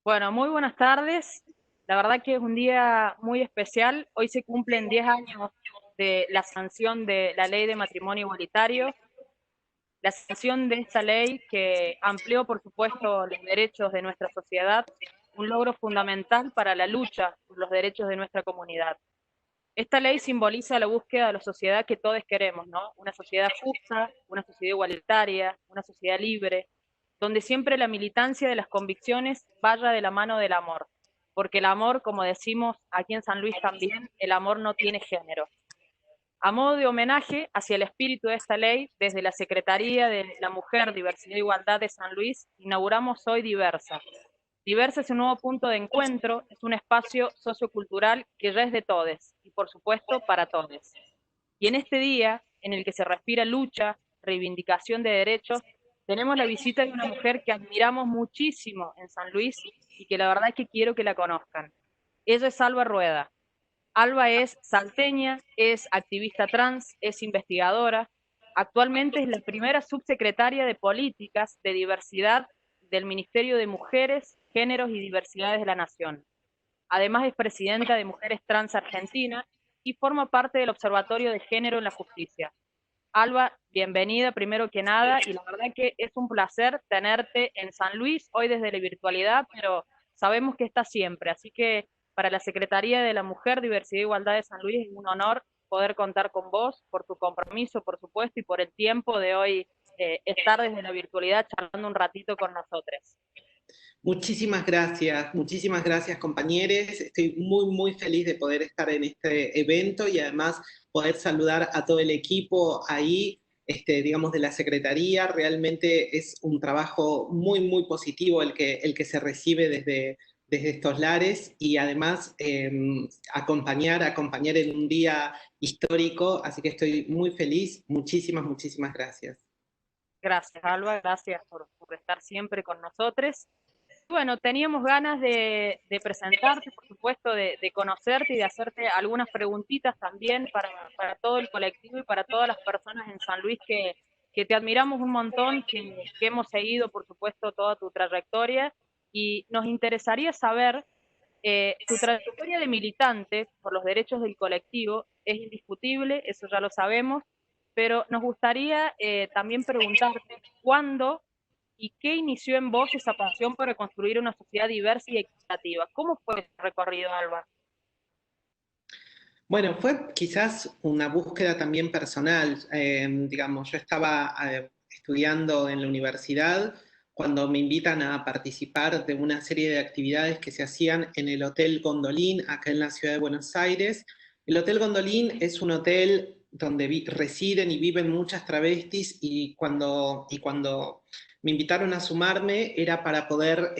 Bueno, muy buenas tardes. La verdad que es un día muy especial. Hoy se cumplen 10 años de la sanción de la ley de matrimonio igualitario, la sanción de esta ley que amplió, por supuesto, los derechos de nuestra sociedad, un logro fundamental para la lucha por los derechos de nuestra comunidad. Esta ley simboliza la búsqueda de la sociedad que todos queremos, ¿no? Una sociedad justa, una sociedad igualitaria, una sociedad libre, donde siempre la militancia de las convicciones vaya de la mano del amor. Porque el amor, como decimos aquí en San Luis también, el amor no tiene género. A modo de homenaje hacia el espíritu de esta ley, desde la Secretaría de la Mujer, Diversidad e Igualdad de San Luis, inauguramos hoy Diversa. Diversa es un nuevo punto de encuentro, es un espacio sociocultural que ya es de todes y, por supuesto, para todes. Y en este día, en el que se respira lucha, reivindicación de derechos, tenemos la visita de una mujer que admiramos muchísimo en San Luis y que la verdad es que quiero que la conozcan. Ella es Alba Rueda. Alba es salteña, es activista trans, es investigadora. Actualmente es la primera subsecretaria de Políticas de Diversidad del Ministerio de Mujeres, Géneros y Diversidades de la Nación. Además es presidenta de Mujeres Trans Argentina y forma parte del Observatorio de Género en la Justicia. Alba, bienvenida primero que nada, y la verdad que es un placer tenerte en San Luis, hoy desde la virtualidad, pero sabemos que está siempre, así que para la Secretaría de la Mujer, Diversidad e Igualdad de San Luis es un honor poder contar con vos, por tu compromiso, por supuesto, y por el tiempo de hoy estar desde la virtualidad charlando un ratito con nosotros. Muchísimas gracias compañeros. Estoy muy feliz de poder estar en este evento y además poder saludar a todo el equipo ahí, digamos, de la Secretaría. Realmente es un trabajo muy positivo el que se recibe desde estos lares y además acompañar en un día histórico, así que estoy muy feliz. Muchísimas gracias. Gracias, Alba, gracias por estar siempre con nosotros. Bueno, teníamos ganas de presentarte, por supuesto, de conocerte y de hacerte algunas preguntitas también para todo el colectivo y para todas las personas en San Luis que te admiramos un montón, que hemos seguido, por supuesto, toda tu trayectoria y nos interesaría saber, tu trayectoria de militante por los derechos del colectivo es indiscutible, eso ya lo sabemos, pero nos gustaría también preguntarte cuándo y qué inició en vos esa pasión por construir una sociedad diversa y equitativa. ¿Cómo fue ese recorrido, Alba? Bueno, fue quizás una búsqueda también personal. Digamos, yo estaba estudiando en la universidad cuando me invitan a participar de una serie de actividades que se hacían en el Hotel Gondolín, acá en la ciudad de Buenos Aires. El Hotel Gondolín es un hotel donde residen y viven muchas travestis y cuando me invitaron a sumarme era para poder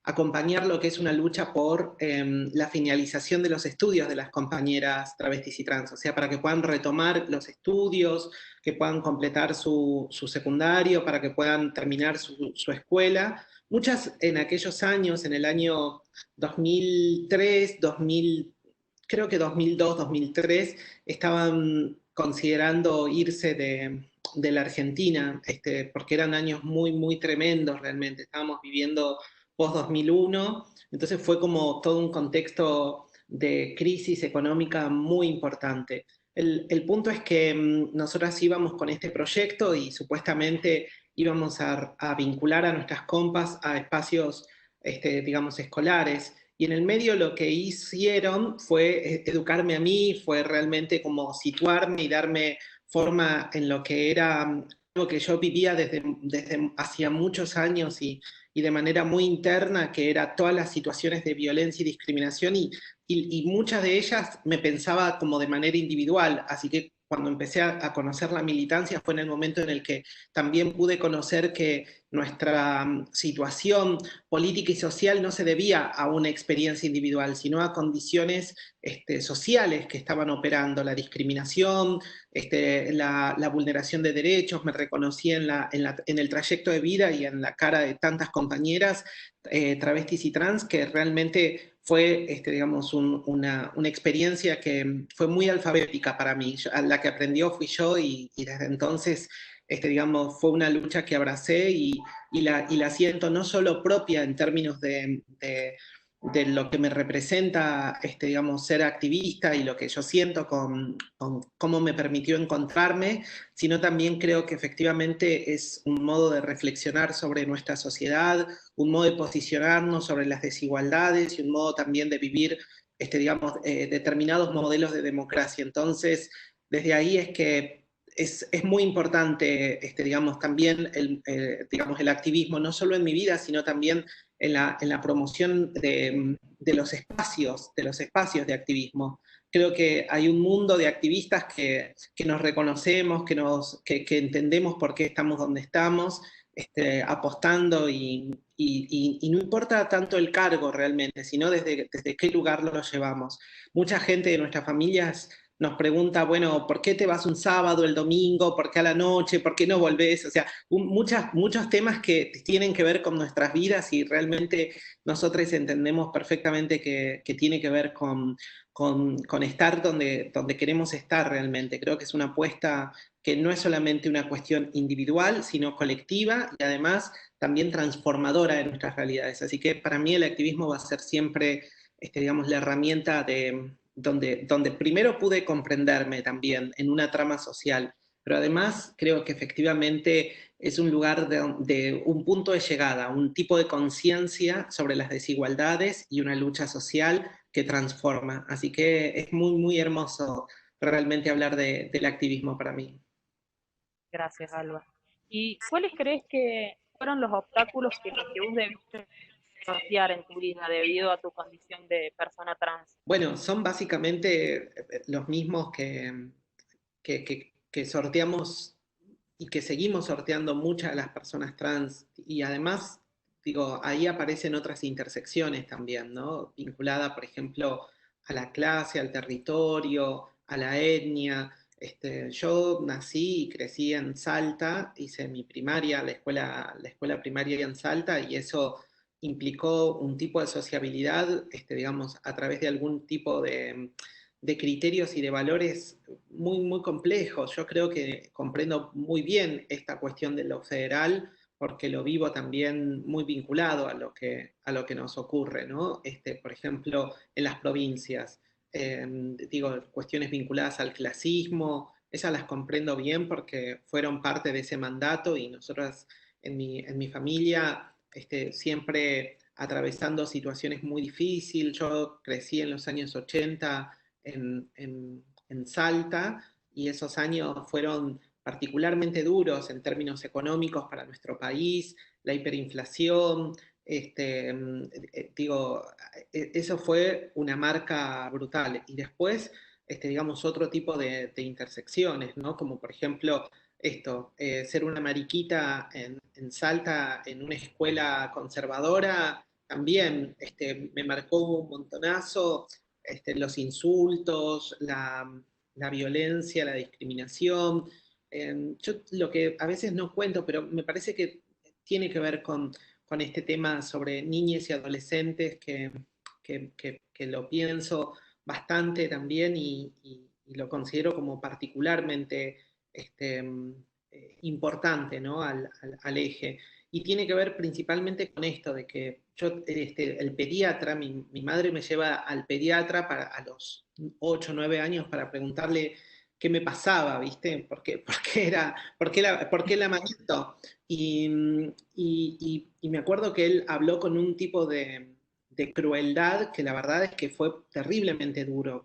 acompañar lo que es una lucha por la finalización de los estudios de las compañeras travestis y trans, o sea, para que puedan retomar los estudios, que puedan completar su secundario, para que puedan terminar su escuela. Muchas en aquellos años, en el año 2003, 2000, creo que 2002, 2003, estaban considerando irse de la Argentina, porque eran años muy tremendos realmente. Estábamos viviendo post-2001, entonces fue como todo un contexto de crisis económica muy importante. El punto es que nosotras íbamos con este proyecto y supuestamente íbamos a vincular a nuestras compas a espacios, digamos, escolares. Y en el medio lo que hicieron fue educarme a mí, fue realmente como situarme y darme forma en lo que era algo que yo vivía desde hacía muchos años y de manera muy interna, que era todas las situaciones de violencia y discriminación, y muchas de ellas me pensaba como de manera individual, así que cuando empecé a conocer la militancia fue en el momento en el que también pude conocer que nuestra situación política y social no se debía a una experiencia individual, sino a condiciones sociales que estaban operando, la discriminación, la vulneración de derechos. Me reconocí en el trayecto de vida y en la cara de tantas compañeras travestis y trans, que realmente fue, digamos, una experiencia que fue muy alfabética para mí. A la que aprendió fui yo y desde entonces digamos, fue una lucha que abracé y la siento no solo propia en términos de lo que me representa, digamos, ser activista y lo que yo siento con cómo me permitió encontrarme, sino también creo que efectivamente es un modo de reflexionar sobre nuestra sociedad, un modo de posicionarnos sobre las desigualdades y un modo también de vivir, digamos, determinados modelos de democracia. Entonces, desde ahí es que es muy importante, digamos, también digamos, el activismo, no solo en mi vida, sino también en la promoción de los espacios de activismo. Creo que hay un mundo de activistas que nos reconocemos, que entendemos por qué estamos donde estamos, apostando y no importa tanto el cargo realmente, sino desde qué lugar lo llevamos. Mucha gente de nuestras familias nos pregunta, bueno, ¿por qué te vas un sábado, el domingo? ¿Por qué a la noche? ¿Por qué no volvés? O sea, muchos temas que tienen que ver con nuestras vidas y realmente nosotros entendemos perfectamente que tiene que ver con estar donde queremos estar realmente. Creo que es una apuesta que no es solamente una cuestión individual, sino colectiva y además también transformadora de nuestras realidades. Así que para mí el activismo va a ser siempre, digamos, la herramienta donde primero pude comprenderme también en una trama social, pero además creo que efectivamente es un lugar de un punto de llegada, un tipo de conciencia sobre las desigualdades y una lucha social que transforma. Así que es muy hermoso realmente hablar del activismo para mí. Gracias, Alba. ¿Y cuáles crees que fueron los obstáculos que vos debiste sortear en tu vida debido a tu condición de persona trans? Bueno, son básicamente los mismos que sorteamos y que seguimos sorteando muchas de las personas trans. Y además, digo, ahí aparecen otras intersecciones también, ¿no? Vinculada, por ejemplo, a la clase, al territorio, a la etnia. Yo nací y crecí en Salta, hice mi primaria, la escuela primaria en Salta, y eso implicó un tipo de sociabilidad, digamos, a través de algún tipo de criterios y de valores muy complejos. Yo creo que comprendo muy bien esta cuestión de lo federal porque lo vivo también muy vinculado a lo que nos ocurre, ¿no? Por ejemplo, en las provincias, digo, cuestiones vinculadas al clasismo, esas las comprendo bien porque fueron parte de ese mandato y nosotros en mi familia siempre atravesando situaciones muy difíciles. Yo crecí en los años 80 en Salta y esos años fueron particularmente duros en términos económicos para nuestro país, la hiperinflación, digo, eso fue una marca brutal. Y después, digamos, otro tipo de intersecciones, ¿no? Como por ejemplo ser una mariquita en Salta, en una escuela conservadora, también me marcó un montonazo, los insultos, la violencia, la discriminación. Yo lo que a veces no cuento, pero me parece que tiene que ver con este tema sobre niñas y adolescentes que lo pienso bastante también y lo considero como particularmente importante, ¿no? Al eje. Y tiene que ver principalmente con esto de que yo, el pediatra, mi madre me lleva al pediatra a los 8 o 9 años para preguntarle qué me pasaba, ¿viste? ¿Por qué la manito? Y me acuerdo que él habló con un tipo de crueldad que la verdad es que fue terriblemente duro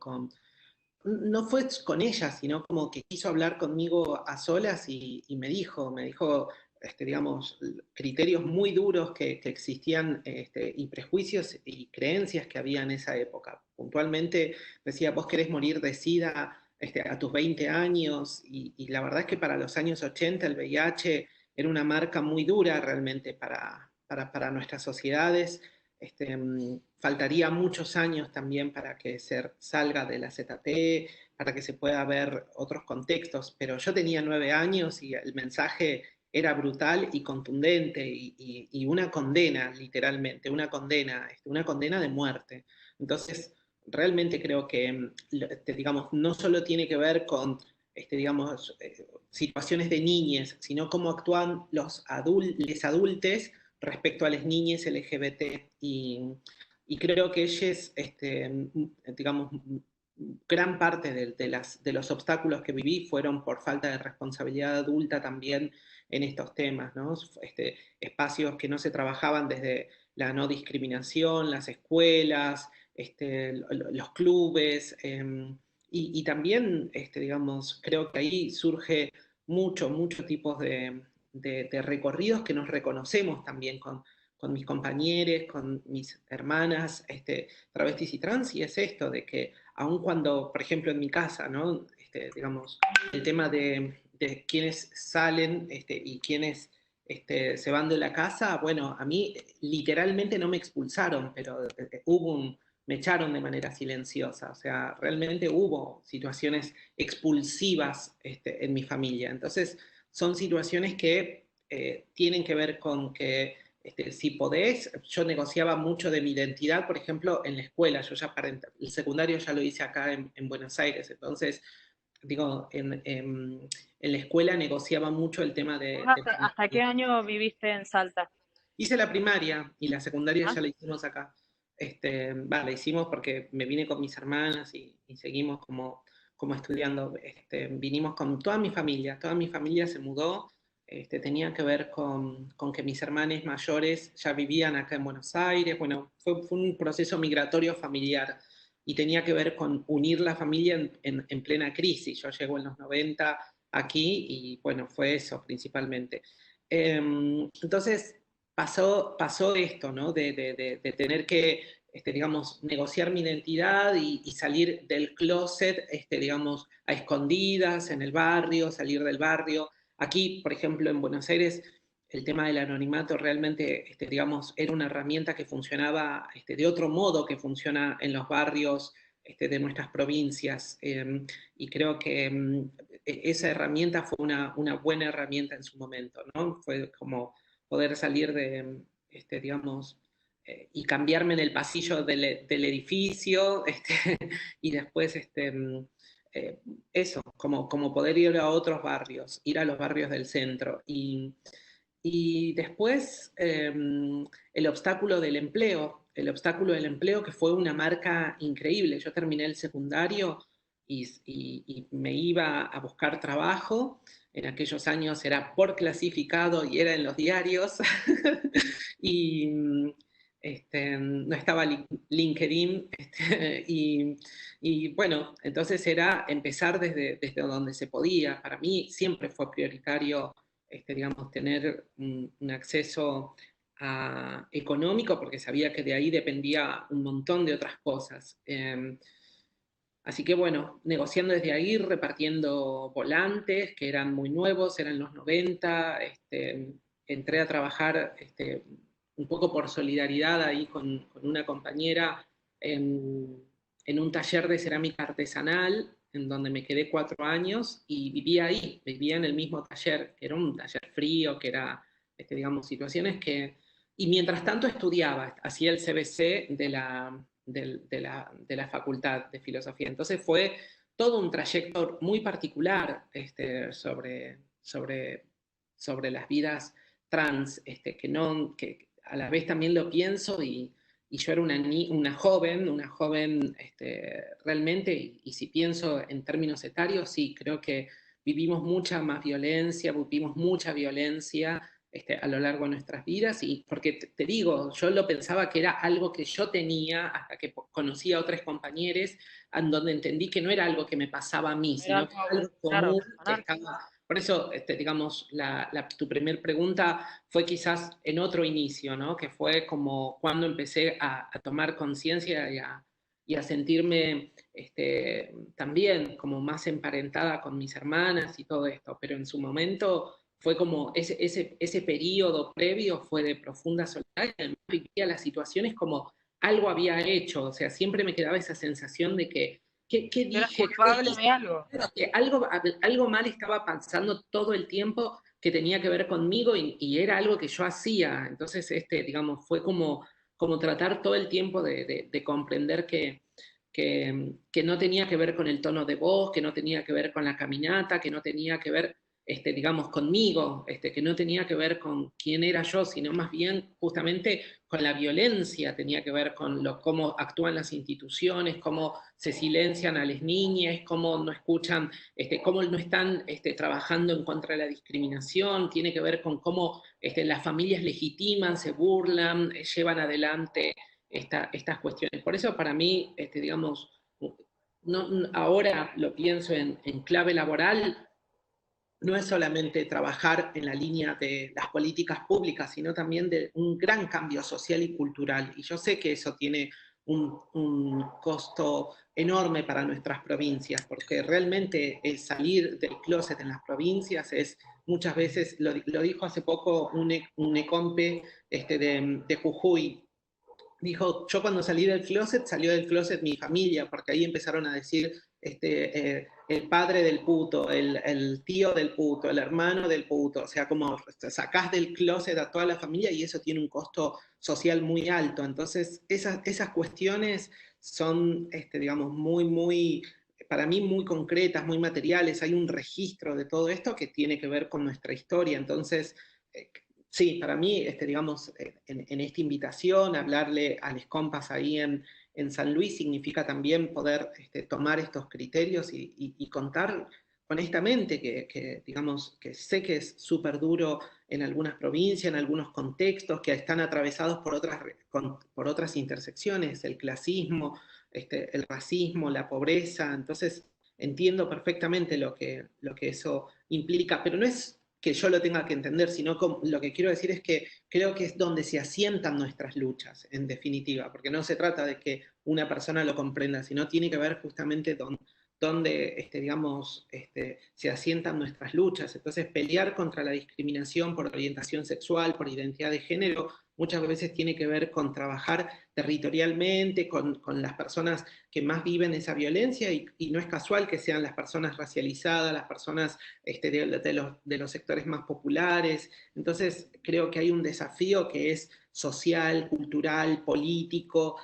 no fue con ella, sino como que quiso hablar conmigo a solas y me dijo, digamos, criterios muy duros que existían y prejuicios y creencias que había en esa época. Puntualmente decía, vos querés morir de SIDA a tus 20 años y la verdad es que para los años 80 el VIH era una marca muy dura realmente para nuestras sociedades. Faltaría muchos años también para que se salga de la ZT, para que se pueda ver otros contextos, pero yo tenía 9 años y el mensaje era brutal y contundente y una condena, literalmente, una condena de muerte. Entonces, realmente creo que, digamos, no solo tiene que ver con, digamos, situaciones de niñes, sino cómo actúan los adultos respecto a las niñas LGBT. Y creo que ellos, digamos, gran parte de los obstáculos que viví fueron por falta de responsabilidad adulta también en estos temas, ¿no? Espacios que no se trabajaban desde la no discriminación, las escuelas, los clubes, y también, digamos, creo que ahí surge muchos tipos de recorridos que nos reconocemos también con mis compañeros, con mis hermanas, travestis y trans, y es esto, de que aun cuando, por ejemplo, en mi casa, ¿no? Digamos, el tema de quienes salen y quienes se van de la casa, bueno, a mí literalmente no me expulsaron, pero me echaron de manera silenciosa, o sea, realmente hubo situaciones expulsivas en mi familia. Entonces, son situaciones que tienen que ver con que si podés, yo negociaba mucho de mi identidad, por ejemplo, en la escuela, yo ya para el secundario ya lo hice acá en Buenos Aires, entonces, digo, en la escuela negociaba mucho el tema ¿Vos de hasta qué año viviste en Salta? hice la primaria y la secundaria ¿Ah? ya la hicimos acá. La hicimos porque me vine con mis hermanas y seguimos como estudiando. Vinimos con toda mi familia se mudó. Tenía que ver con que mis hermanos mayores ya vivían acá en Buenos Aires. Bueno, fue un proceso migratorio familiar y tenía que ver con unir la familia en plena crisis. Yo llego en los 90 aquí y bueno, fue eso principalmente. Entonces, pasó esto, ¿no? De tener que, digamos, negociar mi identidad y salir del closet, digamos, a escondidas en el barrio, salir del barrio. Aquí, por ejemplo, en Buenos Aires, el tema del anonimato realmente, digamos, era una herramienta que funcionaba de otro modo que funciona en los barrios de nuestras provincias. Y creo que esa herramienta fue una buena herramienta en su momento, ¿no? Fue como poder salir digamos, y cambiarme en el pasillo del edificio, y después, eso, como poder ir a otros barrios, ir a los barrios del centro. Y después, el obstáculo del empleo que fue una marca increíble. Yo terminé el secundario y me iba a buscar trabajo. En aquellos años era por clasificado y era en los diarios. y no estaba LinkedIn. Y bueno, entonces era empezar desde donde se podía. Para mí siempre fue prioritario, digamos, tener un acceso económico, porque sabía que de ahí dependía un montón de otras cosas. Así que bueno, negociando desde ahí, repartiendo volantes que eran muy nuevos, eran los 90, entré a trabajar un poco por solidaridad ahí con una compañera en un taller de cerámica artesanal, en donde me quedé 4 años y vivía ahí, vivía en el mismo taller, que era un taller frío, que era, digamos, situaciones que... Y mientras tanto estudiaba, hacía el CBC de la Facultad de Filosofía. Entonces fue todo un trayecto muy particular sobre las vidas trans, que a la vez también lo pienso y yo era una joven realmente, y si pienso en términos etarios, sí, creo que vivimos mucha más violencia, vivimos mucha violencia a lo largo de nuestras vidas, y porque te digo, yo lo pensaba que era algo que yo tenía hasta que conocí a otros compañeros, en donde entendí que no era algo que me pasaba a mí, Era sino que era algo, algo claro, común que personal. estaba... Por eso, digamos, tu primer pregunta fue quizás en otro inicio, ¿no? Que fue como cuando empecé a tomar conciencia y a sentirme también como más emparentada con mis hermanas y todo esto, pero en su momento fue como ese periodo previo fue de profunda soledad, y además vivía las situaciones como algo había hecho, o sea, siempre me quedaba esa sensación de que, ¿qué Eras dije? ¿Qué culpable hice? de algo. Que algo mal estaba pasando todo el tiempo que tenía que ver conmigo y era algo que yo hacía. Entonces, digamos, fue como tratar todo el tiempo de comprender que no tenía que ver con el tono de voz, que no tenía que ver con la caminata, que no tenía que ver digamos, conmigo, que no tenía que ver con quién era yo, sino más bien justamente con la violencia, tenía que ver con cómo actúan las instituciones, cómo se silencian a las niñas, cómo no escuchan, cómo no están trabajando en contra de la discriminación, tiene que ver con cómo las familias legitiman, se burlan, llevan adelante estas cuestiones. Por eso para mí, digamos, no, ahora lo pienso en clave laboral, no es solamente trabajar en la línea de las políticas públicas, sino también de un gran cambio social y cultural. Y yo sé que eso tiene un costo enorme para nuestras provincias, porque realmente el salir del closet en las provincias es muchas veces, lo dijo hace poco un ecompe de Jujuy, dijo, yo cuando salí del closet, salió del closet mi familia, porque ahí empezaron a decir el padre del puto, el tío del puto, el hermano del puto, o sea, como sacás del closet a toda la familia y eso tiene un costo social muy alto. Entonces, esas cuestiones son, digamos, para mí muy concretas, muy materiales. Hay un registro de todo esto que tiene que ver con nuestra historia. Entonces, sí, para mí, digamos, en esta invitación, hablarle a los compas ahí en San Luis significa también poder tomar estos criterios y contar honestamente digamos, que sé que es súper duro en algunas provincias, en algunos contextos, que están atravesados por otras intersecciones, el clasismo, el racismo, la pobreza. Entonces, entiendo perfectamente lo que eso implica, pero no es que yo lo tenga que entender, sino lo que quiero decir es que creo que es donde se asientan nuestras luchas, en definitiva, porque no se trata de que una persona lo comprenda, sino tiene que ver justamente donde digamos, se asientan nuestras luchas. Entonces, pelear contra la discriminación por orientación sexual, por identidad de género, muchas veces tiene que ver con trabajar territorialmente, con las personas que más viven esa violencia, y no es casual que sean las personas racializadas, las personas de los sectores más populares. Entonces, creo que hay un desafío que es social, cultural, político,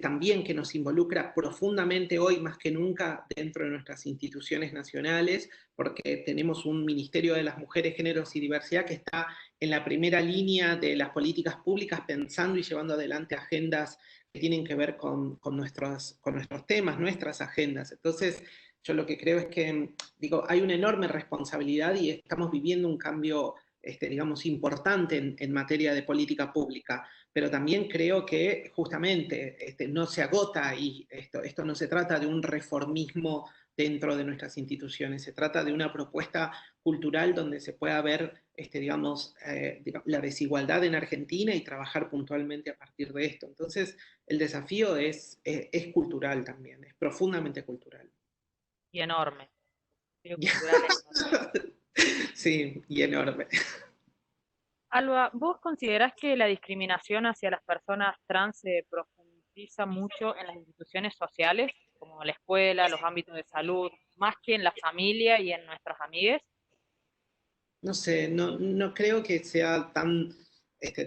también que nos involucra profundamente hoy más que nunca dentro de nuestras instituciones nacionales, porque tenemos un Ministerio de las Mujeres, Géneros y Diversidad que está en la primera línea de las políticas públicas pensando y llevando adelante agendas que tienen que ver con nuestros temas, nuestras agendas. Entonces, yo lo que creo es que, digo, hay una enorme responsabilidad y estamos viviendo un cambio, digamos, importante en materia de política pública, pero también creo que justamente no se agota y esto no se trata de un reformismo dentro de nuestras instituciones, se trata de una propuesta cultural donde se pueda ver, digamos, la desigualdad en Argentina y trabajar puntualmente a partir de esto. Entonces, el desafío es cultural también, es profundamente cultural. Y enorme. Desafío cultural enorme. Sí, y enorme. Alba, ¿vos considerás que la discriminación hacia las personas trans se profundiza mucho en las instituciones sociales, como la escuela, los ámbitos de salud, más que en la familia y en nuestras amigues? No sé, no creo que sea tan,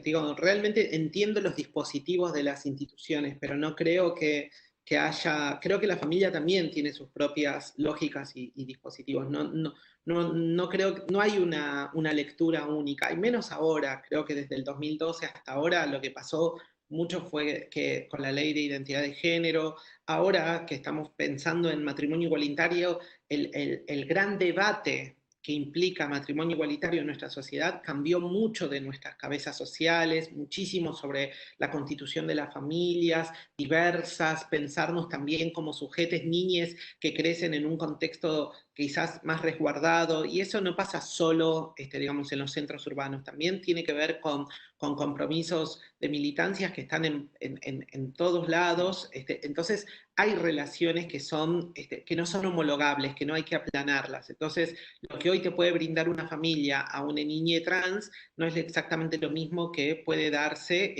digo, realmente entiendo los dispositivos de las instituciones, pero no creo que haya, creo que la familia también tiene sus propias lógicas y dispositivos. No creo, no hay una lectura única, y menos ahora, creo que desde el 2012 hasta ahora lo que pasó mucho fue que con la ley de identidad de género, ahora que estamos pensando en matrimonio igualitario, el gran debate que implica matrimonio igualitario en nuestra sociedad cambió mucho de nuestras cabezas sociales, muchísimo sobre la constitución de las familias diversas, pensarnos también como sujetes, niñes que crecen en un contexto quizás más resguardado, y eso no pasa solo, digamos, en los centros urbanos, también tiene que ver con compromisos de militancias que están en todos lados. Entonces, hay relaciones que no son homologables, que no hay que aplanarlas. Entonces, lo que hoy te puede brindar una familia a una niña trans no es exactamente lo mismo que puede darse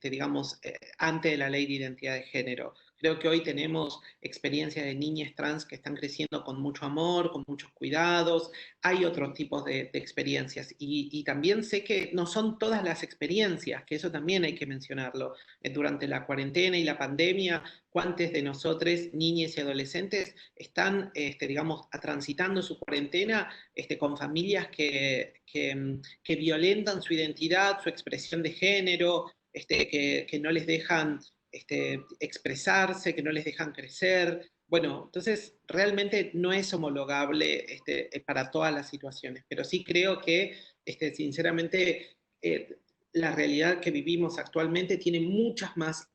digamos, ante la ley de identidad de género. Creo que hoy tenemos experiencias de niñas trans que están creciendo con mucho amor, con muchos cuidados. Hay otros tipos de experiencias. Y también sé que no son todas las experiencias, que eso también hay que mencionarlo. Durante la cuarentena y la pandemia, cuántos de nosotros, niñas y adolescentes, están, digamos, transitando su cuarentena con familias que violentan su identidad, su expresión de género, que no les dejan expresarse, que no les dejan crecer. Bueno, entonces realmente no es homologable para todas las situaciones, pero sí creo que sinceramente la realidad que vivimos actualmente tiene muchas más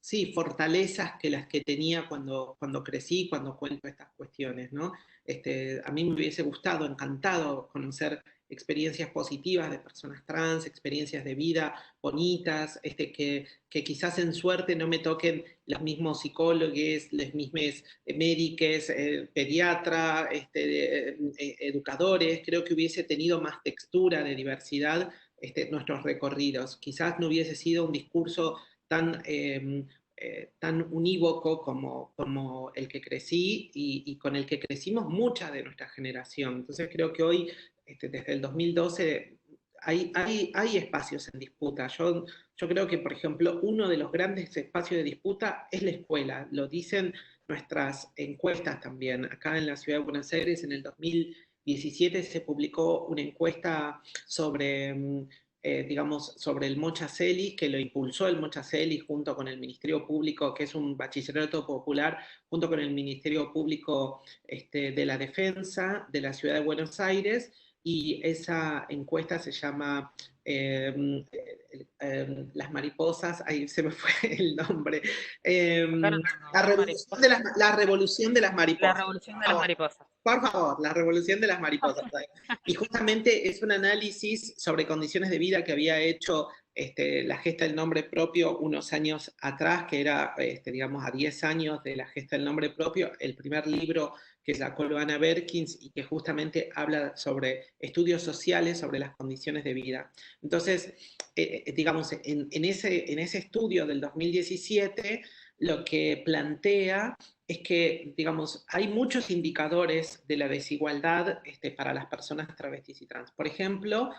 sí, fortalezas que las que tenía cuando crecí, cuando cuento estas cuestiones, ¿no? A mí me hubiese gustado, encantado conocer experiencias positivas de personas trans, experiencias de vida bonitas, que quizás en suerte no me toquen los mismos psicólogos, los mismos médicos, pediatras, educadores. Creo que hubiese tenido más textura de diversidad nuestros recorridos. Quizás no hubiese sido un discurso tan tan unívoco como el que crecí y con el que crecimos mucha de nuestra generación. Entonces creo que hoy, desde el 2012, hay espacios en disputa. Yo creo que, por ejemplo, uno de los grandes espacios de disputa es la escuela. Lo dicen nuestras encuestas también. Acá en la ciudad de Buenos Aires, en el 2017, se publicó una encuesta sobre digamos, sobre el Mocha Celis, que lo impulsó el Mocha Celis junto con el Ministerio Público, que es un bachillerato popular, junto con el Ministerio Público de la Defensa de la Ciudad de Buenos Aires, y esa encuesta se llama Las Mariposas, ahí se me fue el nombre, Acá no la, tengo revolución de mariposas. la Revolución de las La Mariposas. revolución de las mariposas. Por favor, la revolución de las mariposas. Y justamente es un análisis sobre condiciones de vida que había hecho la gesta del nombre propio unos años atrás, que era, digamos, a 10 años de la gesta del nombre propio, el primer libro que sacó Loana Berkins y que justamente habla sobre estudios sociales sobre las condiciones de vida. Entonces, digamos, en ese estudio del 2017, lo que plantea es que, digamos, hay muchos indicadores de la desigualdad para las personas travestis y trans. Por ejemplo,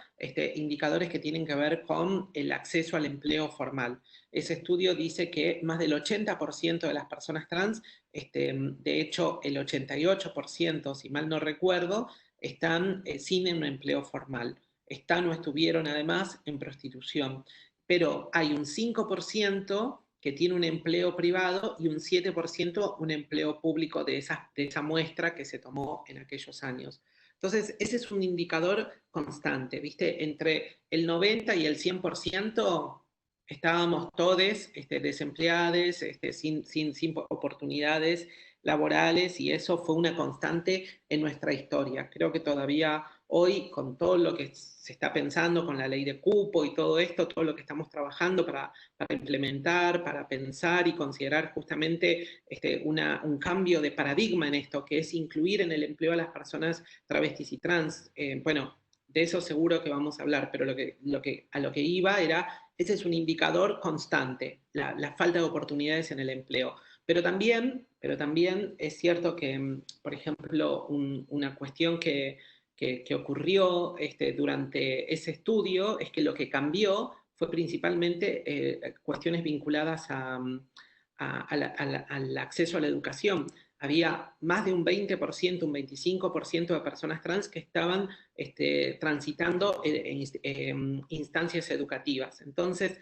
indicadores que tienen que ver con el acceso al empleo formal. Ese estudio dice que más del 80% de las personas trans, de hecho el 88%, si mal no recuerdo, están sin un empleo formal. Están o estuvieron además en prostitución. Pero hay un 5% que tiene un empleo privado y un 7% un empleo público de esa muestra que se tomó en aquellos años. Entonces, ese es un indicador constante, ¿viste? Entre el 90 y el 100% estábamos todos desempleados, sin oportunidades laborales, y eso fue una constante en nuestra historia. Creo que todavía hoy, con todo lo que se está pensando, con la ley de cupo y todo esto, todo lo que estamos trabajando para implementar, para pensar y considerar justamente un cambio de paradigma en esto, que es incluir en el empleo a las personas travestis y trans. Bueno, de eso seguro que vamos a hablar, pero a lo que iba era, ese es un indicador constante, la falta de oportunidades en el empleo. Pero también es cierto que, por ejemplo, una cuestión que ocurrió durante ese estudio es que lo que cambió fue principalmente cuestiones vinculadas al acceso a la educación. Había más de un 20%, un 25% de personas trans que estaban transitando en instancias educativas. Entonces,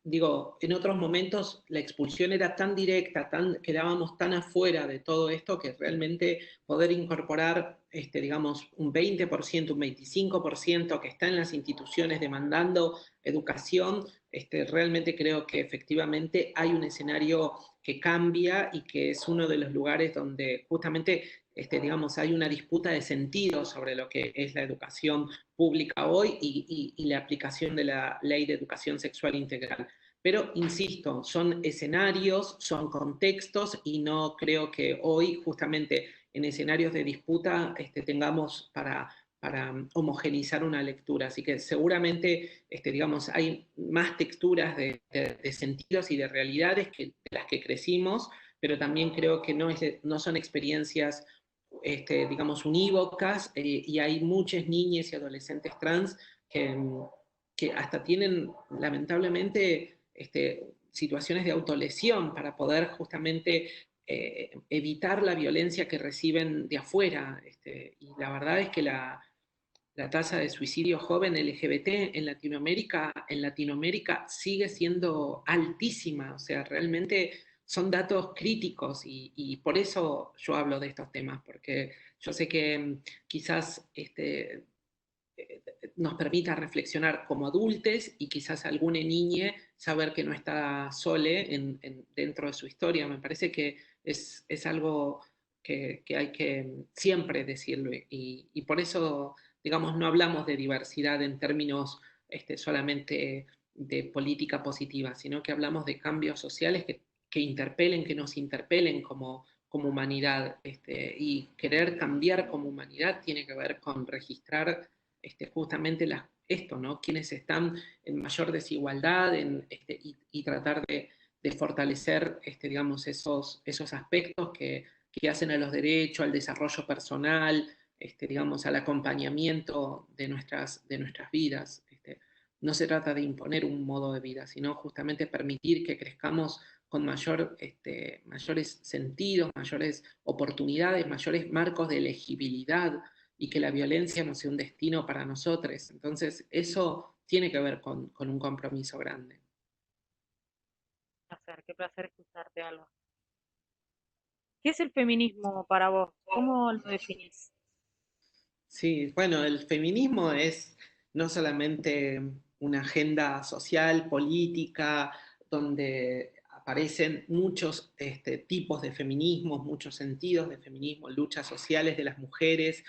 digo, en otros momentos la expulsión era tan directa, quedábamos tan afuera de todo esto que realmente poder incorporar, digamos, un 20%, un 25% que está en las instituciones demandando educación, realmente creo que efectivamente hay un escenario que cambia y que es uno de los lugares donde justamente, digamos, hay una disputa de sentido sobre lo que es la educación pública hoy y la aplicación de la ley de educación sexual integral. Pero, insisto, son escenarios, son contextos y no creo que hoy, justamente en escenarios de disputa, tengamos homogeneizar una lectura. Así que seguramente, digamos, hay más texturas de sentidos y de realidades que de las que crecimos, pero también creo que no son experiencias, digamos, unívocas, y hay muchas niñas y adolescentes trans que, que hasta tienen, lamentablemente, situaciones de autolesión para poder justamente evitar la violencia que reciben de afuera. Y la verdad es que la tasa de suicidio joven LGBT en Latinoamérica sigue siendo altísima. O sea, realmente son datos críticos y por eso yo hablo de estos temas, porque yo sé que quizás nos permita reflexionar como adultos y quizás alguna niña saber que no está sole dentro de su historia. Me parece que es algo que hay que siempre decirlo y por eso, digamos, no hablamos de diversidad en términos solamente de política positiva, sino que hablamos de cambios sociales que interpelen, que nos interpelen como humanidad. Y querer cambiar como humanidad tiene que ver con registrar justamente esto, ¿no? Quienes están en mayor desigualdad y tratar de fortalecer, digamos, esos aspectos que hacen a los derechos, al desarrollo personal, digamos, al acompañamiento de nuestras vidas. No se trata de imponer un modo de vida, sino justamente permitir que crezcamos con mayores sentidos, mayores oportunidades, mayores marcos de elegibilidad, y que la violencia no sea un destino para nosotros. Entonces, eso tiene que ver con un compromiso grande. Qué placer escucharte, Alba. ¿Qué es el feminismo para vos? ¿Cómo lo definís? Sí, bueno, el feminismo es no solamente una agenda social, política, donde aparecen muchos tipos de feminismos, muchos sentidos de feminismo, luchas sociales de las mujeres,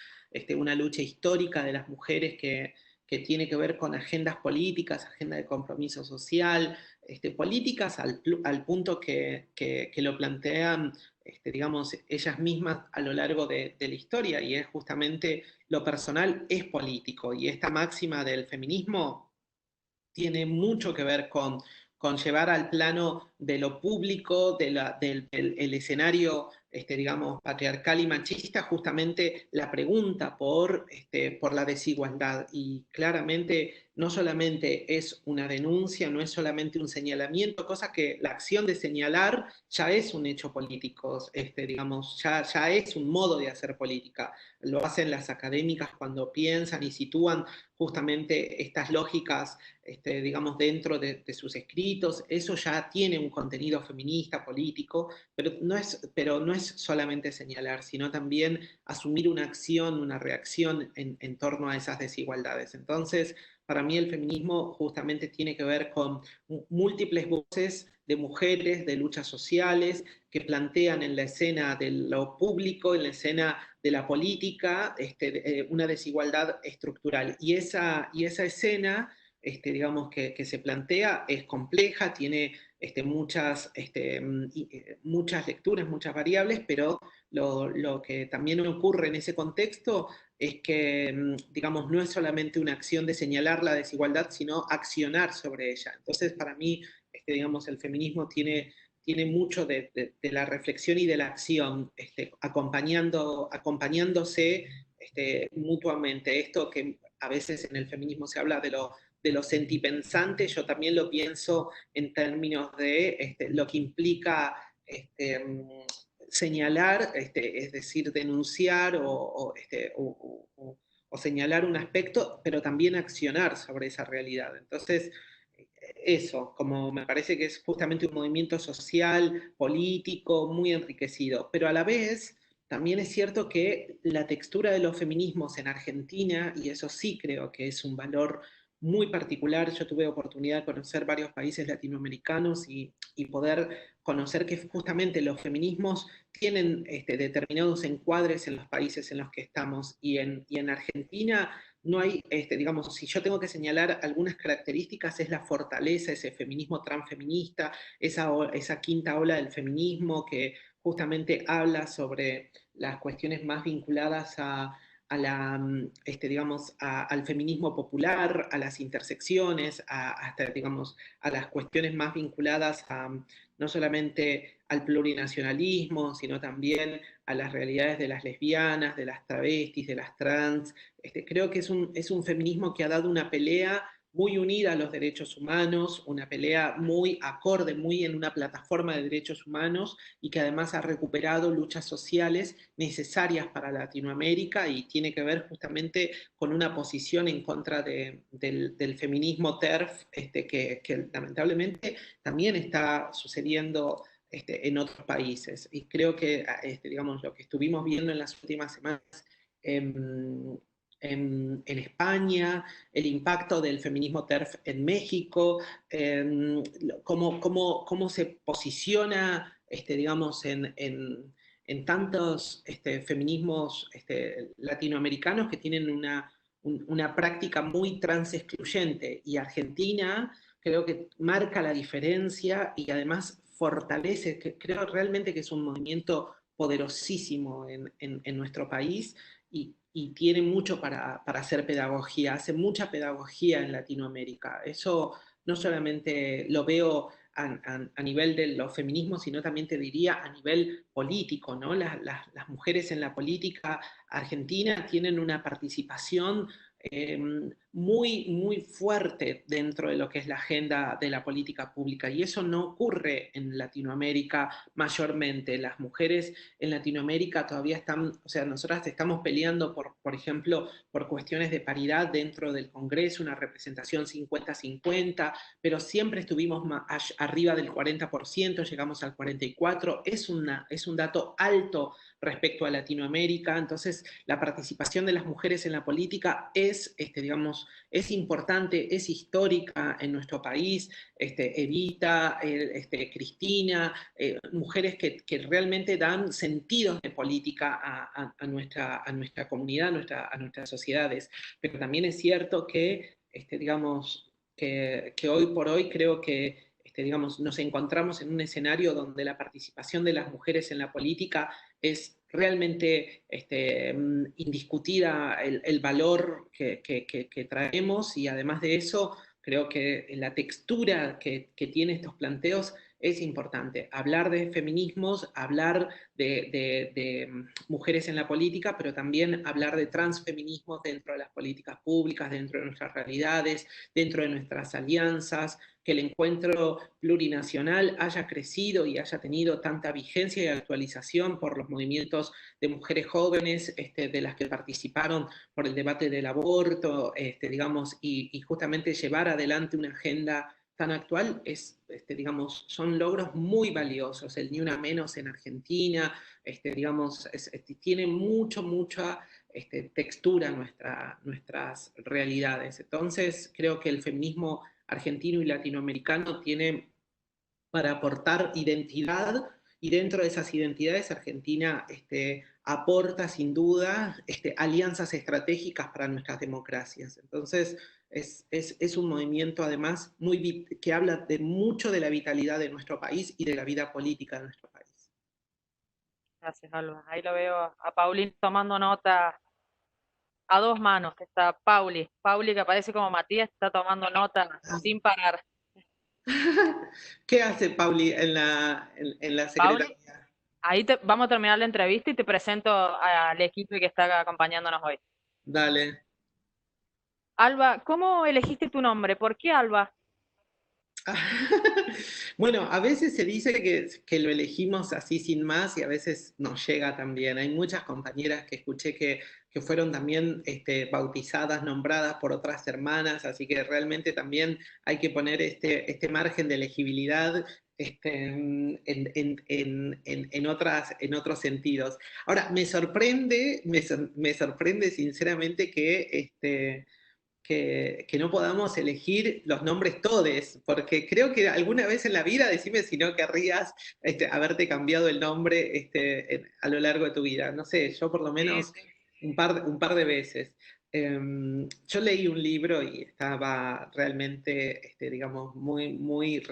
una lucha histórica de las mujeres que tiene que ver con agendas políticas, agenda de compromiso social, políticas al punto que lo plantean, digamos, ellas mismas a lo largo de la historia, y es justamente lo personal es político, y esta máxima del feminismo tiene mucho que ver con llevar al plano de lo público, del el escenario, digamos, patriarcal y machista, justamente la pregunta por la desigualdad. Y claramente no solamente es una denuncia, no es solamente un señalamiento, cosa que la acción de señalar ya es un hecho político, digamos, ya es un modo de hacer política. Lo hacen las académicas cuando piensan y sitúan justamente estas lógicas, digamos, dentro de sus escritos. Eso ya tiene un contenido feminista, político, pero no es solamente señalar, sino también asumir una acción, una reacción en torno a esas desigualdades. Entonces, para mí el feminismo justamente tiene que ver con múltiples voces de mujeres, de luchas sociales, que plantean en la escena de lo público, en la escena de la política, una desigualdad estructural. Y esa escena, digamos, que se plantea es compleja, tiene muchas lecturas, muchas variables, pero lo que también ocurre en ese contexto es que, digamos, no es solamente una acción de señalar la desigualdad, sino accionar sobre ella. Entonces, para mí, digamos, el feminismo tiene mucho de la reflexión y de la acción, acompañándose mutuamente. Esto que a veces en el feminismo se habla de lo sentipensante, yo también lo pienso en términos de lo que implica señalar, es decir, denunciar o señalar un aspecto, pero también accionar sobre esa realidad. Entonces, eso, como me parece que es justamente un movimiento social, político, muy enriquecido, pero a la vez también es cierto que la textura de los feminismos en Argentina, y eso sí creo que es un valor muy particular. Yo tuve oportunidad de conocer varios países latinoamericanos y poder conocer que justamente los feminismos tienen determinados encuadres en los países en los que estamos, y en Argentina no hay, digamos, si yo tengo que señalar algunas características, es la fortaleza, ese feminismo transfeminista, esa quinta ola del feminismo que justamente habla sobre las cuestiones más vinculadas digamos, al feminismo popular, a las intersecciones, hasta, digamos, a las cuestiones más vinculadas a no solamente al plurinacionalismo, sino también a las realidades de las lesbianas, de las travestis, de las trans. Creo que es un feminismo que ha dado una pelea muy unida a los derechos humanos, una pelea muy acorde, muy en una plataforma de derechos humanos y que además ha recuperado luchas sociales necesarias para Latinoamérica y tiene que ver justamente con una posición en contra del feminismo TERF, que lamentablemente también está sucediendo en otros países. Y creo que, digamos, lo que estuvimos viendo en las últimas semanas en, en España, el impacto del feminismo TERF en México, cómo se posiciona, digamos, en tantos feminismos latinoamericanos que tienen una práctica muy transexcluyente. Y Argentina creo que marca la diferencia y además fortalece, que creo realmente que es un movimiento poderosísimo en nuestro país y tiene mucho para hacer pedagogía, hace mucha pedagogía en Latinoamérica. Eso no solamente lo veo a nivel de los feminismos, sino también te diría a nivel político, ¿no? Las mujeres en la política argentina tienen una participación eh, muy fuerte dentro de lo que es la agenda de la política pública y eso no ocurre en Latinoamérica mayormente. Las mujeres en Latinoamérica todavía están, o sea, nosotras estamos peleando por ejemplo, por cuestiones de paridad dentro del Congreso, una representación 50-50, pero siempre estuvimos arriba del 40%, llegamos al 44%, es un dato alto respecto a Latinoamérica, entonces la participación de las mujeres en la política es, digamos, es importante, es histórica en nuestro país, Evita, Cristina, mujeres que realmente dan sentidos de política a nuestra comunidad, a nuestras sociedades, pero también es cierto que, digamos, que hoy por hoy creo que digamos, nos encontramos en un escenario donde la participación de las mujeres en la política es realmente indiscutida el valor que traemos y además de eso creo que la textura que tiene estos planteos es importante. Hablar de feminismos, hablar de mujeres en la política, pero también hablar de transfeminismos dentro de las políticas públicas, dentro de nuestras realidades, dentro de nuestras alianzas, que el encuentro plurinacional haya crecido y haya tenido tanta vigencia y actualización por los movimientos de mujeres jóvenes, de las que participaron por el debate del aborto, digamos, y justamente llevar adelante una agenda tan actual es, digamos, son logros muy valiosos. El Ni Una Menos en Argentina, digamos, tiene mucha textura nuestras realidades. Entonces, creo que el feminismo argentino y latinoamericano tiene para aportar identidad y dentro de esas identidades Argentina aporta sin duda alianzas estratégicas para nuestras democracias. Entonces es un movimiento además que habla de mucho de la vitalidad de nuestro país y de la vida política de nuestro país. Gracias, Alba. Ahí lo veo a Paulín tomando nota a dos manos. Está Pauli. Pauli, que aparece como Matías, está tomando nota sin parar. ¿Qué hace Pauli en la Pauli, Secretaría? ahí vamos a terminar la entrevista y te presento al equipo que está acompañándonos hoy. Dale. Alba, ¿cómo elegiste tu nombre? ¿Por qué Alba? Bueno, a veces se dice que lo elegimos así sin más y a veces nos llega también. Hay muchas compañeras que escuché que fueron también bautizadas, nombradas por otras hermanas, así que realmente también hay que poner este margen de elegibilidad en otros sentidos. Ahora, me sorprende sinceramente que no podamos elegir los nombres todes, porque creo que alguna vez en la vida, decime si no querrías haberte cambiado el nombre a lo largo de tu vida. No sé, yo por lo Sí, menos sí. un par de veces. Yo leí un libro y estaba realmente, digamos, muy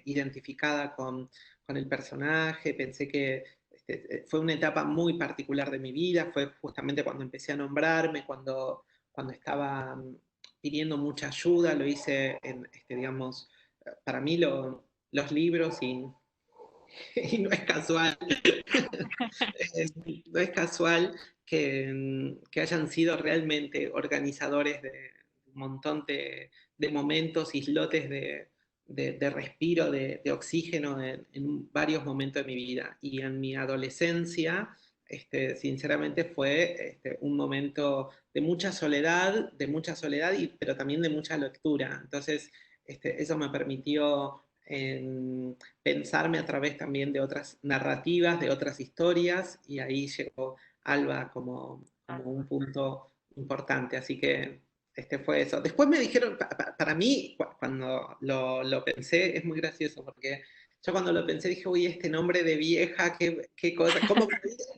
identificada con el personaje, pensé que fue una etapa muy particular de mi vida, fue justamente cuando empecé a nombrarme, cuando estaba pidiendo mucha ayuda, lo hice en, digamos, para mí los libros y no es casual, no es casual que hayan sido realmente organizadores de un montón de momentos, islotes de respiro, de oxígeno en varios momentos de mi vida. Y en mi adolescencia, sinceramente fue un momento de mucha soledad pero también de mucha lectura. Entonces, eso me permitió pensarme a través también de otras narrativas, de otras historias, y ahí llegó Alba como un punto importante. Así que fue eso. Después me dijeron, para mí, cuando lo pensé, es muy gracioso, porque yo cuando lo pensé dije, uy, este nombre de vieja, qué cosa,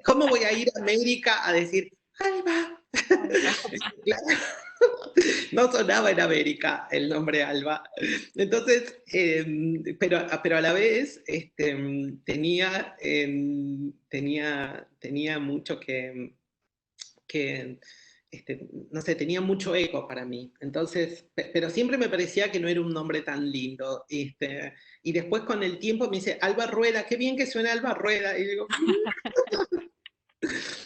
¿cómo voy a ir a América a decir, Alba? Claro, no sonaba en América el nombre Alba. Entonces, pero a la vez tenía mucho que no sé, tenía mucho eco para mí. Entonces, pero siempre me parecía que no era un nombre tan lindo. Y después con el tiempo me dice, Alba Rueda, qué bien que suena Alba Rueda. Y digo,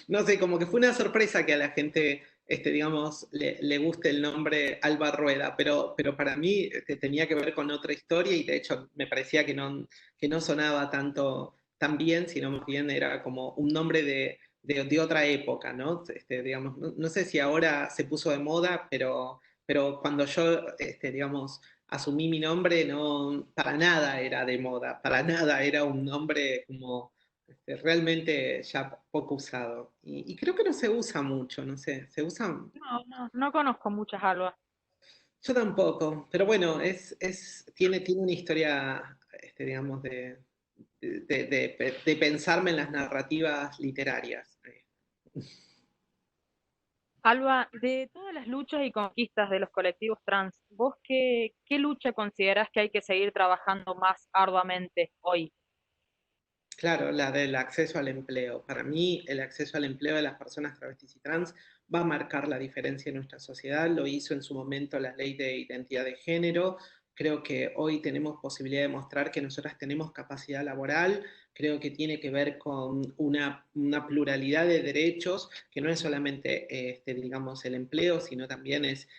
no sé, como que fue una sorpresa que a la gente, digamos, le guste el nombre Alba Rueda, pero para mí tenía que ver con otra historia y de hecho me parecía que no sonaba tan bien, sino más bien era como un nombre de otra época, ¿no? Digamos, no sé si ahora se puso de moda, pero cuando yo, digamos, asumí mi nombre, no, para nada era de moda, para nada era un nombre como realmente ya poco usado. Y creo que no se usa mucho, no sé, se usa, No conozco muchas albas. yo tampoco, pero bueno, tiene una historia, digamos, de pensarme en las narrativas literarias. Alba, de todas las luchas y conquistas de los colectivos trans, ¿vos qué lucha considerás que hay que seguir trabajando más arduamente hoy? Claro, la del acceso al empleo. Para mí, el acceso al empleo de las personas travestis y trans va a marcar la diferencia en nuestra sociedad. Lo hizo en su momento la ley de identidad de género. Creo que hoy tenemos posibilidad de mostrar que nosotras tenemos capacidad laboral. Creo que tiene que ver con una pluralidad de derechos, que no es solamente, digamos, el empleo, sino también es,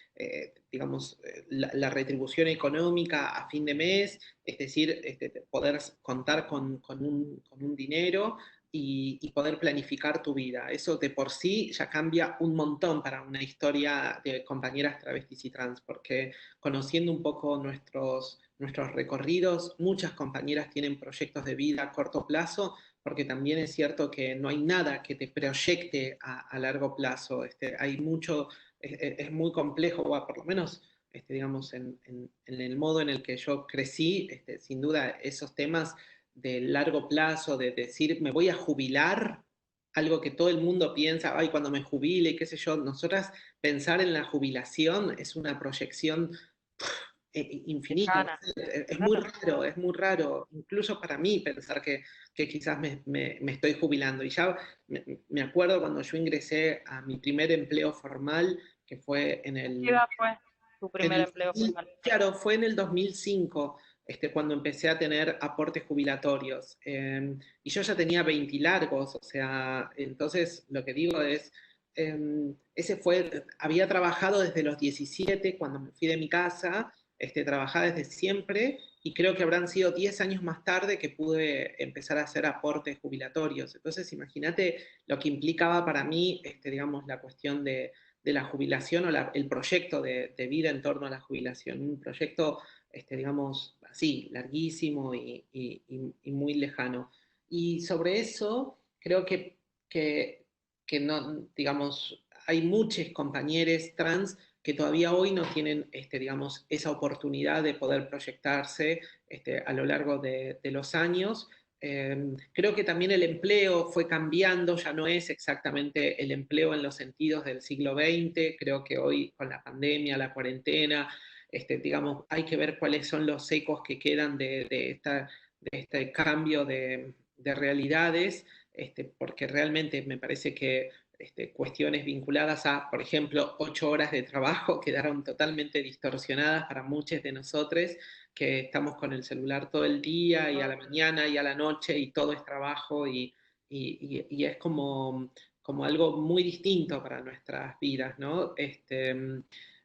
digamos, la retribución económica a fin de mes, es decir, poder contar con un dinero y poder planificar tu vida. Eso de por sí ya cambia un montón para una historia de compañeras travestis y trans, porque conociendo un poco nuestros recorridos, muchas compañeras tienen proyectos de vida a corto plazo, porque también es cierto que no hay nada que te proyecte a largo plazo. Hay mucho, es muy complejo, o por lo menos digamos, en el modo en el que yo crecí, sin duda esos temas de largo plazo, de decir, me voy a jubilar, algo que todo el mundo piensa, ay, cuando me jubile, qué sé yo, nosotras pensar en la jubilación es una proyección infinita. Lejana. Claro. Es muy raro, incluso para mí pensar que quizás me estoy jubilando. Y ya me acuerdo cuando yo ingresé a mi primer empleo formal, que fue ¿Qué edad fue tu en primer el empleo formal? claro, fue en el 2005, cuando empecé a tener aportes jubilatorios. Y yo ya tenía 20 largos, o sea, entonces lo que digo es, había trabajado desde los 17 cuando me fui de mi casa, trabajaba desde siempre y creo que habrán sido 10 años más tarde que pude empezar a hacer aportes jubilatorios. Entonces, imagínate lo que implicaba para mí, digamos, la cuestión de la jubilación o el proyecto de vida en torno a la jubilación. Un proyecto, digamos, así, larguísimo y muy lejano. Y sobre eso, creo que no, digamos, hay muchos compañeros trans que todavía hoy no tienen, digamos, esa oportunidad de poder proyectarse a lo largo de los años. Creo que también el empleo fue cambiando, ya no es exactamente el empleo en los sentidos del siglo XX, creo que hoy con la pandemia, la cuarentena, digamos, hay que ver cuáles son los ecos que quedan de este cambio de realidades, porque realmente me parece que cuestiones vinculadas a, por ejemplo, 8 horas de trabajo quedaron totalmente distorsionadas para muchos de nosotros que estamos con el celular todo el día y a la mañana y a la noche y todo es trabajo y es como algo muy distinto para nuestras vidas, ¿no?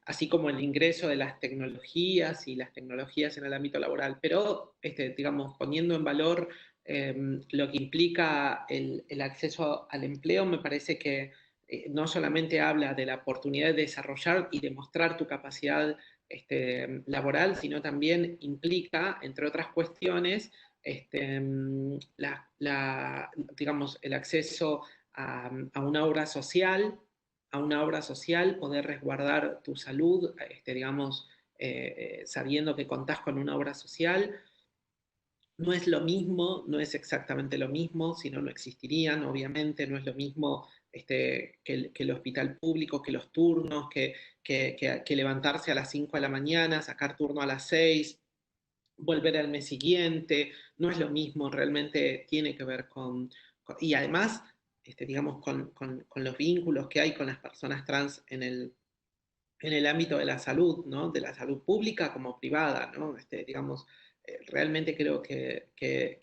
Así como el ingreso de las tecnologías y las tecnologías en el ámbito laboral, pero, digamos, poniendo en valor lo que implica el acceso al empleo, me parece que no solamente habla de la oportunidad de desarrollar y demostrar tu capacidad laboral, sino también implica, entre otras cuestiones, digamos, el acceso a una obra social, poder resguardar tu salud, digamos, sabiendo que contás con una obra social. No es lo mismo, no es exactamente lo mismo, si no, no existirían, obviamente, no es lo mismo que el hospital público, que los turnos, que levantarse a las 5 de la mañana, sacar turno a las 6, volver al mes siguiente, no es lo mismo, realmente tiene que ver y además, digamos, con los vínculos que hay con las personas trans en el ámbito de la salud, ¿no? De la salud pública como privada, ¿no? Digamos, realmente creo que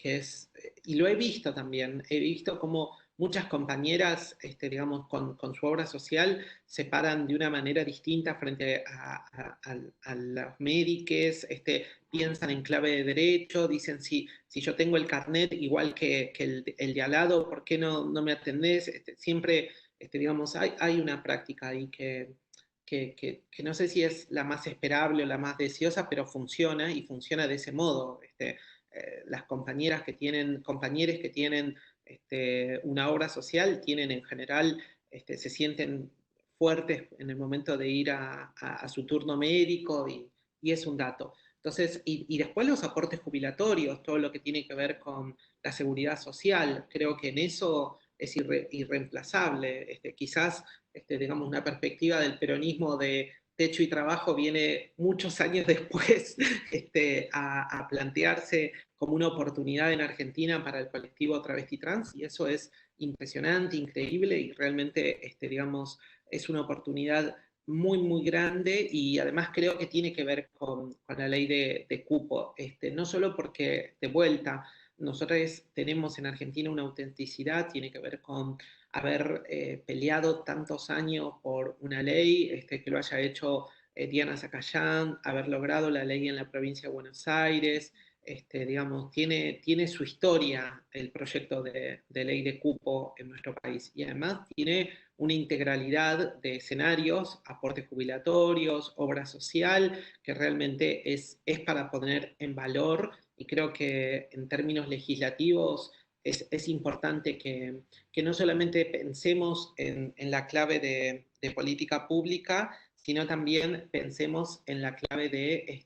es, y lo he visto también, he visto como muchas compañeras, digamos, con su obra social se paran de una manera distinta frente a los médicos, piensan en clave de derecho, dicen si yo tengo el carnet igual que el de al lado, ¿por qué no me atendés? Siempre, digamos, hay una práctica ahí que no sé si es la más esperable o la más deseosa, pero funciona y funciona de ese modo. Las compañeras que tienen, compañeros que tienen una obra social, tienen en general, se sienten fuertes en el momento de ir a su turno médico y es un dato. Entonces, y después los aportes jubilatorios, todo lo que tiene que ver con la seguridad social, creo que en eso es irreemplazable. Quizás digamos, una perspectiva del peronismo de techo y trabajo viene muchos años después a plantearse como una oportunidad en Argentina para el colectivo travesti trans, y eso es impresionante, increíble, y realmente, digamos, es una oportunidad muy, muy grande, y además creo que tiene que ver con la ley de cupo, no solo porque, de vuelta, nosotros tenemos en Argentina una autenticidad, tiene que ver con haber peleado tantos años por una ley, que lo haya hecho Diana Zacayán, haber logrado la ley en la provincia de Buenos Aires, digamos, tiene su historia el proyecto de ley de cupo en nuestro país y además tiene una integralidad de escenarios, aportes jubilatorios, obra social, que realmente es para poner en valor y creo que en términos legislativos es importante que no solamente pensemos en la clave de política pública, sino también pensemos en la clave de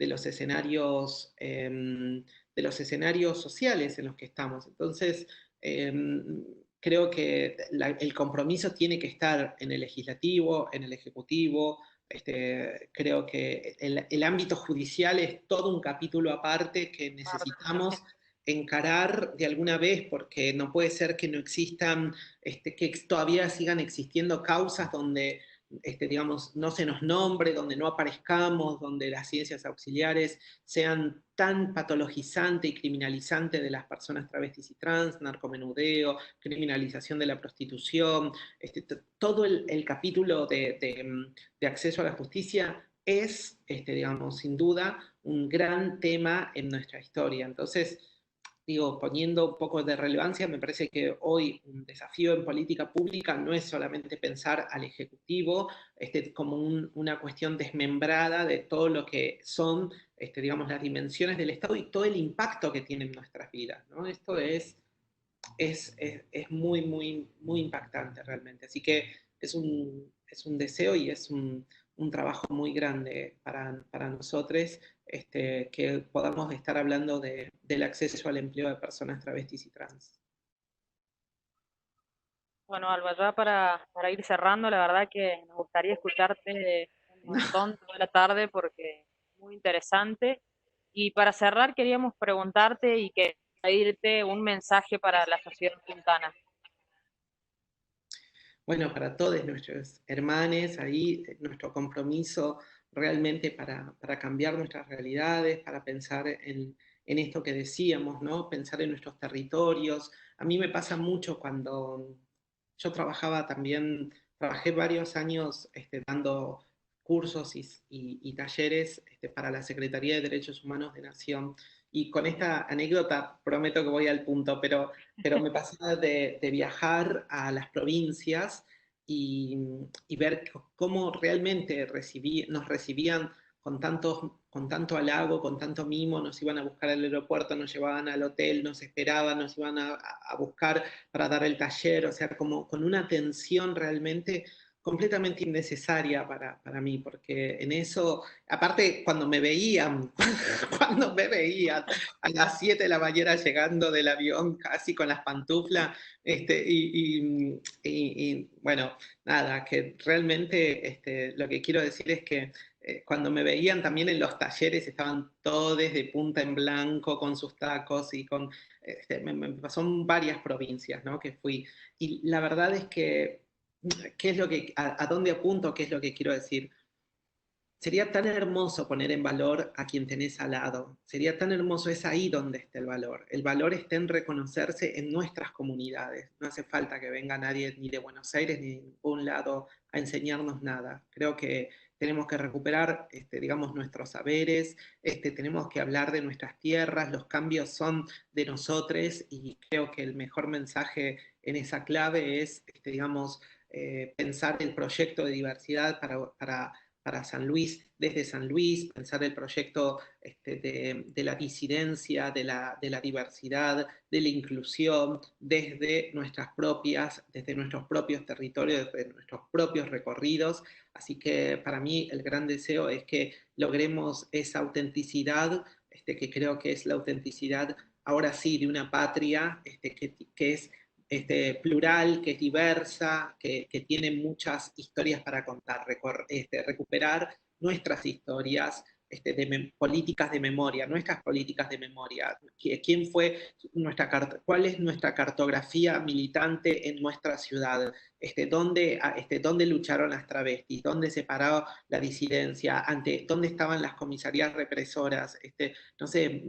los escenarios, de los escenarios sociales en los que estamos. Entonces, creo que el compromiso tiene que estar en el legislativo, en el ejecutivo. Creo que el ámbito judicial es todo un capítulo aparte que necesitamos encarar de alguna vez, porque no puede ser que no existan, que todavía sigan existiendo causas donde, digamos, no se nos nombre, donde no aparezcamos, donde las ciencias auxiliares sean tan patologizante y criminalizante de las personas travestis y trans, narcomenudeo, criminalización de la prostitución, todo el capítulo de acceso a la justicia es, digamos, sin duda, un gran tema en nuestra historia. Entonces, digo, poniendo un poco de relevancia, me parece que hoy un desafío en política pública no es solamente pensar al Ejecutivo como una cuestión desmembrada de todo lo que son, digamos, las dimensiones del Estado y todo el impacto que tiene en nuestras vidas, ¿no? Esto es muy, muy, muy impactante realmente. Así que es un deseo y es un trabajo muy grande para nosotros que podamos estar hablando del acceso al empleo de personas travestis y trans. Bueno, Alba, ya para ir cerrando, la verdad que nos gustaría escucharte un montón toda la tarde porque es muy interesante. Y para cerrar, queríamos preguntarte y que irte un mensaje para la sociedad puntana. Bueno, para todos nuestros hermanos, ahí nuestro compromiso realmente para cambiar nuestras realidades, para pensar en esto que decíamos, ¿no? Pensar en nuestros territorios. A mí me pasa mucho cuando yo trabajaba también, trabajé varios años dando cursos y talleres para la Secretaría de Derechos Humanos de Nación. Y con esta anécdota prometo que voy al punto, pero me pasaba de viajar a las provincias y ver cómo realmente nos recibían con tanto halago, con tanto mimo, nos iban a buscar al aeropuerto, nos llevaban al hotel, nos esperaban, nos iban a buscar para dar el taller, o sea, como con una atención realmente completamente innecesaria para mí, porque en eso, aparte cuando me veían, cuando me veían a las 7 de la mañana llegando del avión casi con las pantuflas, bueno, nada, que realmente lo que quiero decir es que cuando me veían también en los talleres estaban todos de punta en blanco con sus tacos y con... me pasó en varias provincias, ¿no? Que fui. Y la verdad es que, ¿qué es lo que, a dónde apunto? ¿Qué es lo que quiero decir? Sería tan hermoso poner en valor a quien tenés al lado. Sería tan hermoso, es ahí donde está el valor. El valor está en reconocerse en nuestras comunidades. No hace falta que venga nadie ni de Buenos Aires ni de ningún lado a enseñarnos nada. Creo que tenemos que recuperar, digamos, nuestros saberes, tenemos que hablar de nuestras tierras, los cambios son de nosotros y creo que el mejor mensaje en esa clave es, digamos, pensar el proyecto de diversidad para San Luis, desde San Luis, pensar el proyecto de la disidencia, de la diversidad, de la inclusión, desde nuestros propios territorios, desde nuestros propios recorridos. Así que para mí el gran deseo es que logremos esa autenticidad, que creo que es la autenticidad ahora sí de una patria que es plural, que es diversa, que tiene muchas historias para contar, recuperar nuestras historias, políticas de memoria, nuestras políticas de memoria. ¿Quién fue cuál es nuestra cartografía militante en nuestra ciudad? ¿Dónde lucharon las travestis? ¿Dónde se paró la disidencia? ¿Dónde estaban las comisarías represoras? No sé,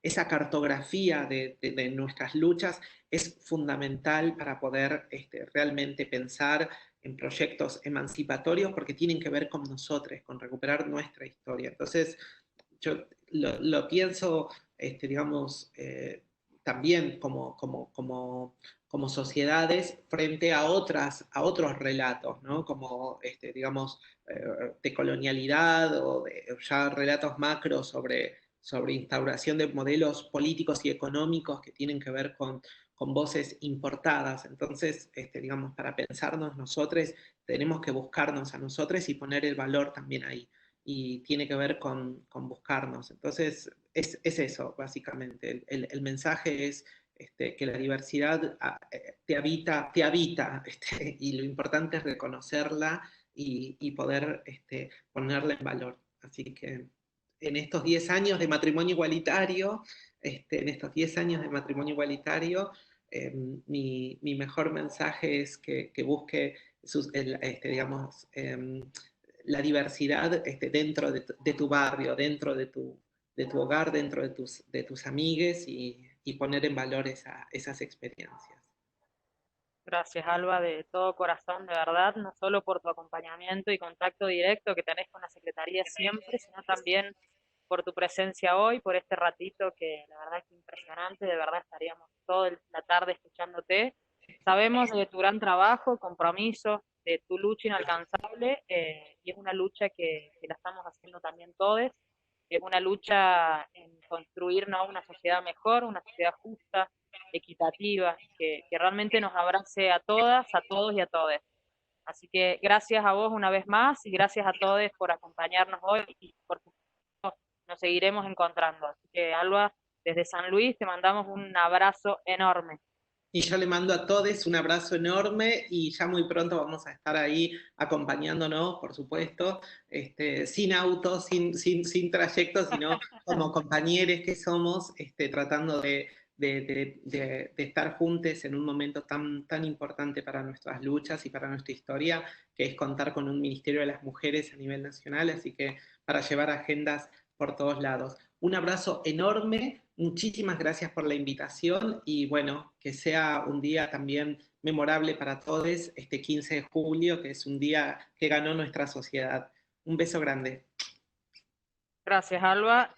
esa cartografía de nuestras luchas es fundamental para poder realmente pensar en proyectos emancipatorios porque tienen que ver con nosotros, con recuperar nuestra historia. Entonces, yo lo pienso, digamos, también como sociedades frente a otros relatos, ¿no? Como, digamos, de colonialidad o de ya relatos macros sobre instauración de modelos políticos y económicos que tienen que ver con voces importadas. Entonces, digamos, para pensarnos nosotros, tenemos que buscarnos a nosotros y poner el valor también ahí. Y tiene que ver con buscarnos. Entonces, es eso, básicamente. El mensaje es que la diversidad te habita y lo importante es reconocerla y poder ponerla en valor. Así que en estos 10 años de matrimonio igualitario, en estos 10 años de matrimonio igualitario, mi mejor mensaje es que busque digamos, la diversidad dentro de tu barrio, dentro de tu hogar, dentro de tus amigues y poner en valor esas experiencias. Gracias, Alba, de todo corazón, de verdad, no solo por tu acompañamiento y contacto directo que tenés con la Secretaría siempre, sino también por tu presencia hoy, por este ratito que la verdad es impresionante, de verdad estaríamos toda la tarde escuchándote. Sabemos de tu gran trabajo, compromiso, de tu lucha inalcanzable, y es una lucha que la estamos haciendo también todos, es una lucha en construir, ¿no?, una sociedad mejor, una sociedad justa, equitativa, que realmente nos abrace a todas, a todos y a todes. Así que gracias a vos una vez más y gracias a todos por acompañarnos hoy y por supuesto nos seguiremos encontrando. Así que Alba, desde San Luis te mandamos un abrazo enorme. Y yo le mando a todos un abrazo enorme y ya muy pronto vamos a estar ahí acompañándonos, por supuesto, sin auto, sin trayecto, sino como compañeros que somos, tratando de estar juntos en un momento tan importante para nuestras luchas y para nuestra historia, que es contar con un Ministerio de las Mujeres a nivel nacional, así que para llevar agendas por todos lados. Un abrazo enorme, muchísimas gracias por la invitación y bueno, que sea un día también memorable para todos este 15 de julio, que es un día que ganó nuestra sociedad. Un beso grande. Gracias, Alba.